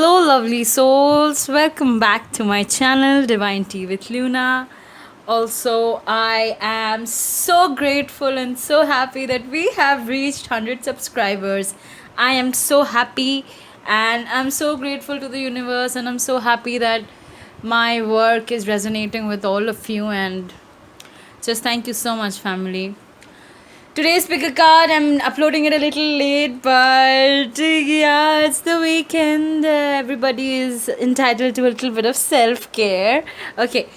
Hello, lovely souls. Welcome back to my channel, Divine Tea with Luna. Also, I am so grateful and so happy that we have reached 100 subscribers. I am so happy and I'm so grateful to the universe, and I'm so happy that my work is resonating with all of you. And just thank you so much, family. Today's pick a card. I'm uploading it a little late, but yeah, it's the weekend. Everybody is entitled to a little bit of self care. Okay,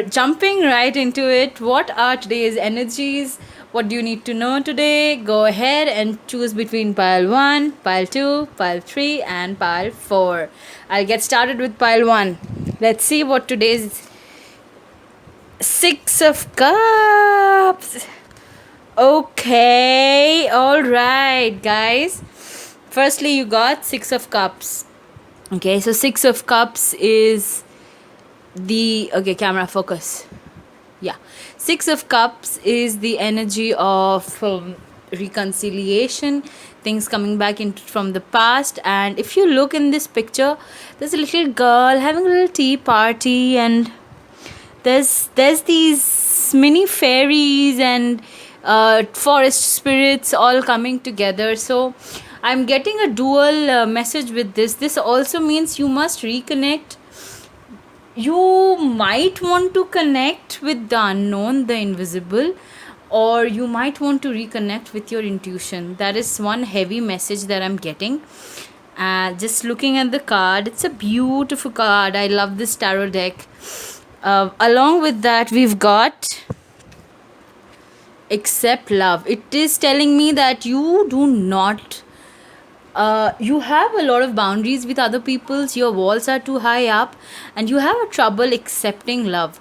jumping right into it. What are today's energies? What do you need to know today? Go ahead and choose between pile 1, pile 2, pile 3, and pile 4. I'll get started with pile 1. Let's see what today's Six of Cups. Okay, all right, guys. Firstly, you got Six of Cups. Okay, so Six of Cups is the camera focus. Yeah, Six of Cups is the energy of reconciliation, things coming back in from the past. And if you look in this picture, there's a little girl having a little tea party, and there's these mini fairies and forest spirits all coming together. So I'm getting a dual message with this. This also means you must reconnect. You might want to connect with the unknown, the invisible, or you might want to reconnect with your intuition. That is one heavy message that I'm getting. Just looking at the card, it's a beautiful card. I love this tarot deck. Along with that, we've got accept love. It is telling me that you do not you have a lot of boundaries with other people's. Your walls are too high up and you have a trouble accepting love,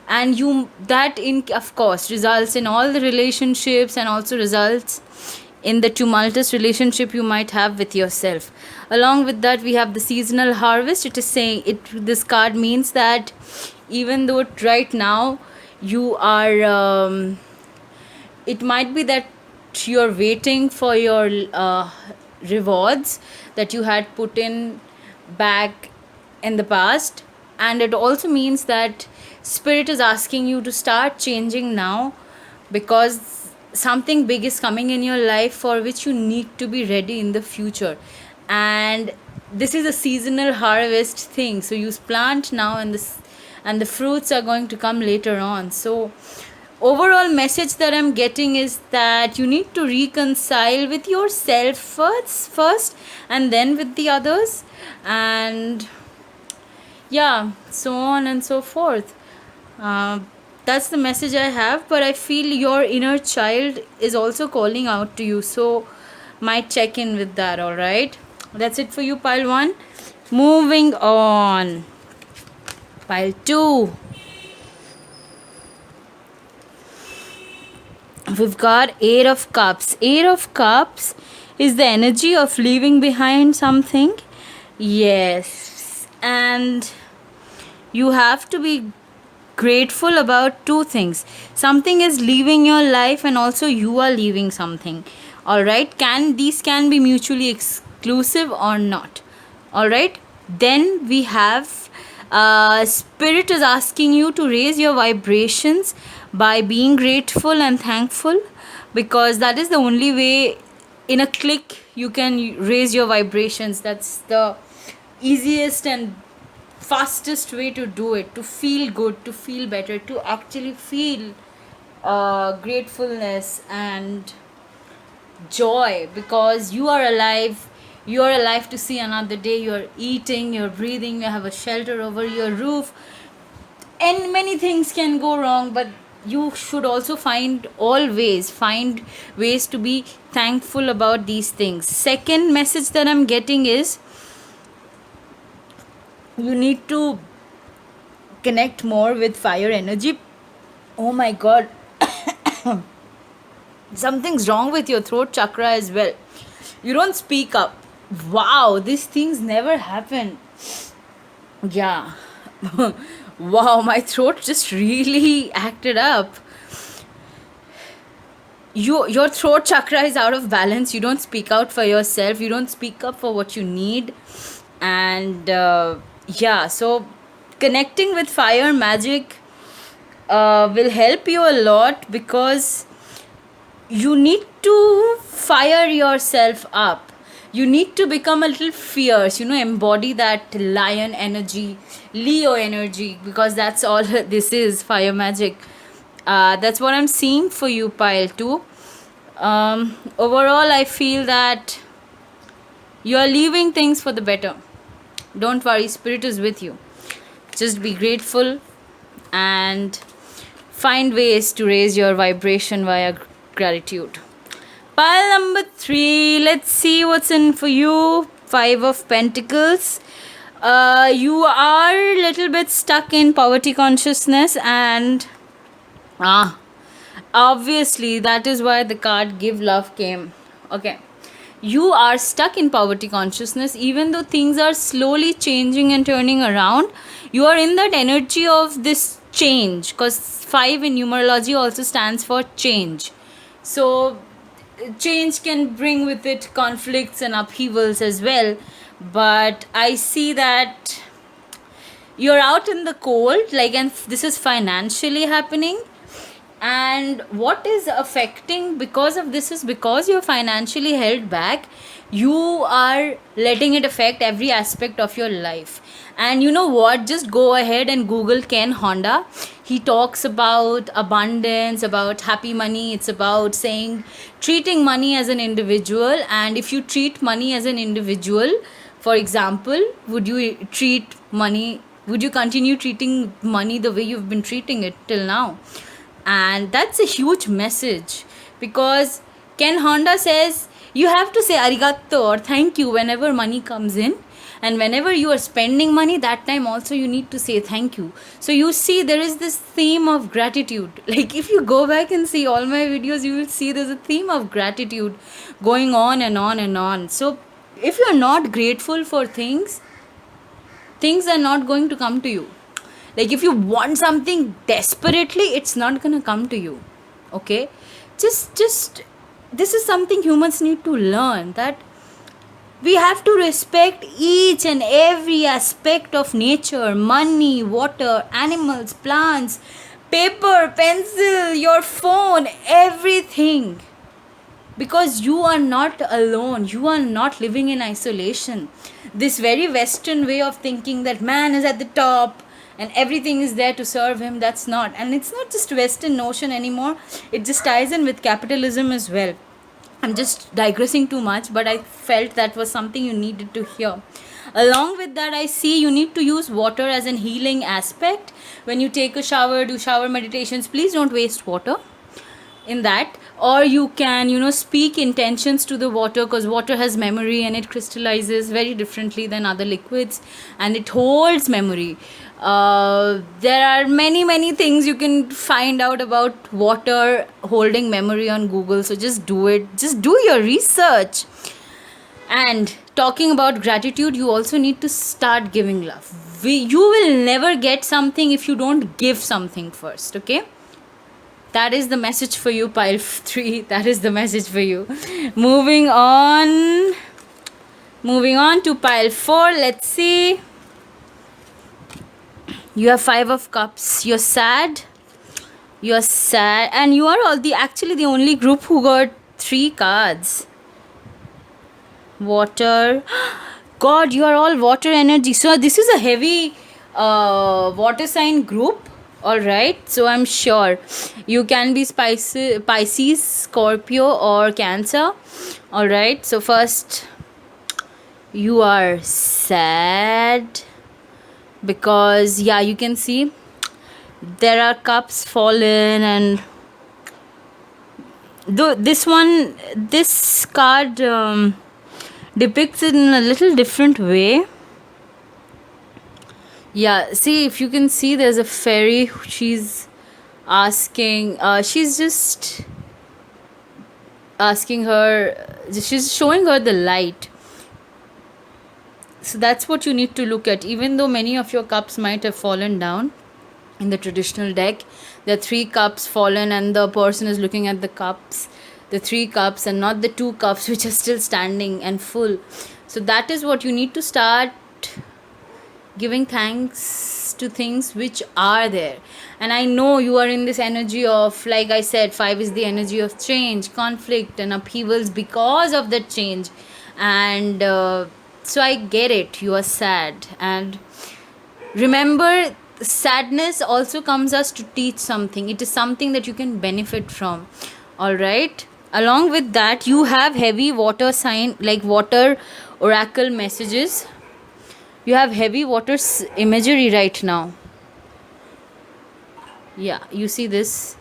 and you that in of course results in all the relationships and also results in the tumultuous relationship you might have with yourself. Along with that, we have the seasonal harvest. It is saying this card means that even though right now you are it might be that you're waiting for your rewards that you had put in back in the past, and it also means that spirit is asking you to start changing now, because something big is coming in your life for which you need to be ready in the future. And this is a seasonal harvest thing, so you plant now and the fruits are going to come later on. So overall message that I'm getting is that you need to reconcile with yourself first and then with the others, and yeah, so on and so forth. That's the message I have, but I feel your inner child is also calling out to you, so might check in with that. All right, that's it for you, pile 1. Moving on, pile 2. We've got Eight of Cups. Eight of Cups is the energy of leaving behind something. Yes, and you have to be grateful about two things. Something is leaving your life, and also you are leaving something. All right, these can be mutually exclusive or not. All right, then we have spirit is asking you to raise your vibrations by being grateful and thankful, because that is the only way. In a click you can raise your vibrations. That's the easiest and fastest way to do it, to feel good, to feel better, to actually feel gratefulness and joy, because you are alive. You are alive to see another day. You're eating, you're breathing, you have a shelter over your roof, and many things can go wrong, but you should also find ways to be thankful about these things. Second message that I'm getting is you need to connect more with fire energy. Oh my god, something's wrong with your throat chakra as well. You don't speak up. Wow, these things never happen. Yeah. Wow, my throat just really acted up. Your throat chakra is out of balance. You don't speak out for yourself. You don't speak up for what you need. And yeah, so connecting with fire magic will help you a lot, because you need to fire yourself up. You need to become a little fierce, embody that lion energy, Leo energy, because that's all this is, fire magic. That's what I'm seeing for you, pile 2. Overall, I feel that you are leaving things for the better. Don't worry, spirit is with you. Just be grateful and find ways to raise your vibration via gratitude. Pile number 3, let's see what's in for you. 5 of Pentacles. You are a little bit stuck in poverty consciousness, and obviously that is why the card Give Love came. Okay, you are stuck in poverty consciousness. Even though things are slowly changing and turning around, you are in that energy of this change, because 5 in numerology also stands for change. So change can bring with it conflicts and upheavals as well, but I see that you're out in the cold, like, and this is financially happening. And what is affecting because of this is because you're financially held back, you are letting it affect every aspect of your life. And you know what, just go ahead and Google Ken Honda. He talks about abundance, about happy money. It's about saying treating money as an individual. And if you treat money as an individual, for example, would you continue treating money the way you've been treating it till now? And that's a huge message, because Ken Honda says you have to say arigato or thank you whenever money comes in, and whenever you are spending money, that time also you need to say thank you. So you see, there is this theme of gratitude. Like, if you go back and see all my videos, you will see there's a theme of gratitude going on and on and on. So if you're not grateful for things are not going to come to you. Like, if you want something desperately, it's not gonna come to you. Okay, just this is something humans need to learn, that we have to respect each and every aspect of nature: money, water, animals, plants, paper, pencil, your phone, everything. Because you are not alone, you are not living in isolation. This very Western way of thinking that man is at the top and everything is there to serve him, that's not. And it's not just Western notion anymore, it just ties in with capitalism as well. I'm just digressing too much, but I felt that was something you needed to hear. Along with that, I see you need to use water as an healing aspect. When you take a shower, do shower meditations, please don't waste water in that. Or you can speak intentions to the water, because water has memory and it crystallizes very differently than other liquids, and it holds memory. There are many things you can find out about water holding memory on Google, so just do it, just do your research. And talking about gratitude, you also need to start giving love. You will never get something if you don't give something first. Okay, that is the message for you, pile 3. That is the message for you. Moving on to pile 4. Let's see. You have 5 of Cups. You're sad, and you are actually the only group who got 3 cards. Water. God, you are all water energy. So this is a heavy water sign group. Alright, so I'm sure you can be Pisces, Scorpio or Cancer. Alright, so first, you are sad because you can see there are cups fallen, and this card depicts it in a little different way. See, if you can see, there's a fairy. She's asking, she's just asking her, she's showing her the light. So that's what you need to look at. Even though many of your cups might have fallen down in the traditional deck, there are 3 cups fallen, and the person is looking at the 3 cups, and not the 2 cups which are still standing and full. So that is what you need to start accept giving thanks to things which are there. And I know you are in this energy of, like I said, 5 is the energy of change, conflict, and upheavals because of that change. And so I get it, you are sad. And remember, sadness also comes us to teach something. It is something that you can benefit from. All right, along with that, you have heavy water sign, like water oracle messages. You have heavy water imagery right now. Yeah, you see this,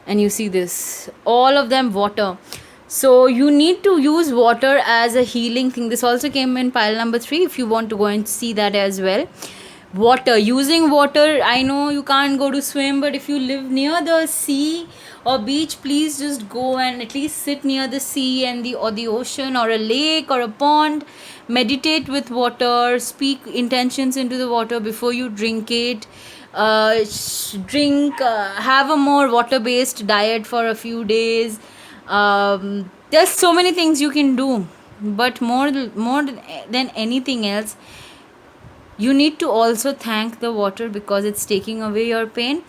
and you see this, all of them water. So you need to use water as a healing thing. This also came in pile number 3, if you want to go and see that as well. Water, using water. I know you can't go to swim, but if you live near the sea or beach, please just go and at least sit near the sea and the ocean or a lake or a pond. Meditate with water, speak intentions into the water before you drink it. Drink, have a more water based diet for a few days. There's so many things you can do, but more than anything else, you need to also thank the water because it's taking away your pain.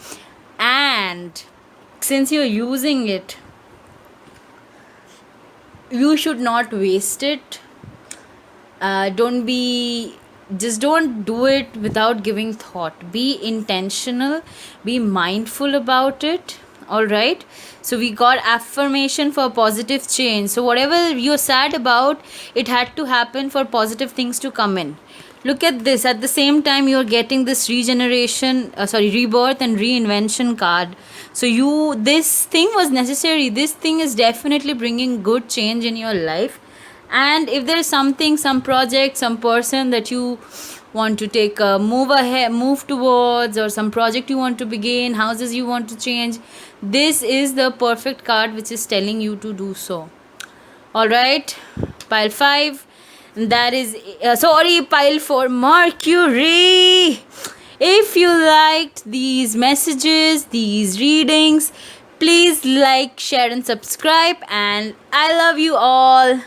And since you're using it, you should not waste it. Don't do it without giving thought. Be intentional, be mindful about it. All right, so we got affirmation for positive change. So whatever you're sad about, it had to happen for positive things to come in. Look at this. At the same time, you're getting this rebirth and reinvention card. So this thing was necessary. This thing is definitely bringing good change in your life. And if there is something, some project, some person that you want to take a move towards, or some project you want to begin, houses you want to change, this is the perfect card which is telling you to do so. All right, pile 5, that is pile 4, Mercury. If you liked these messages, these readings, please like, share and subscribe, and I love you all.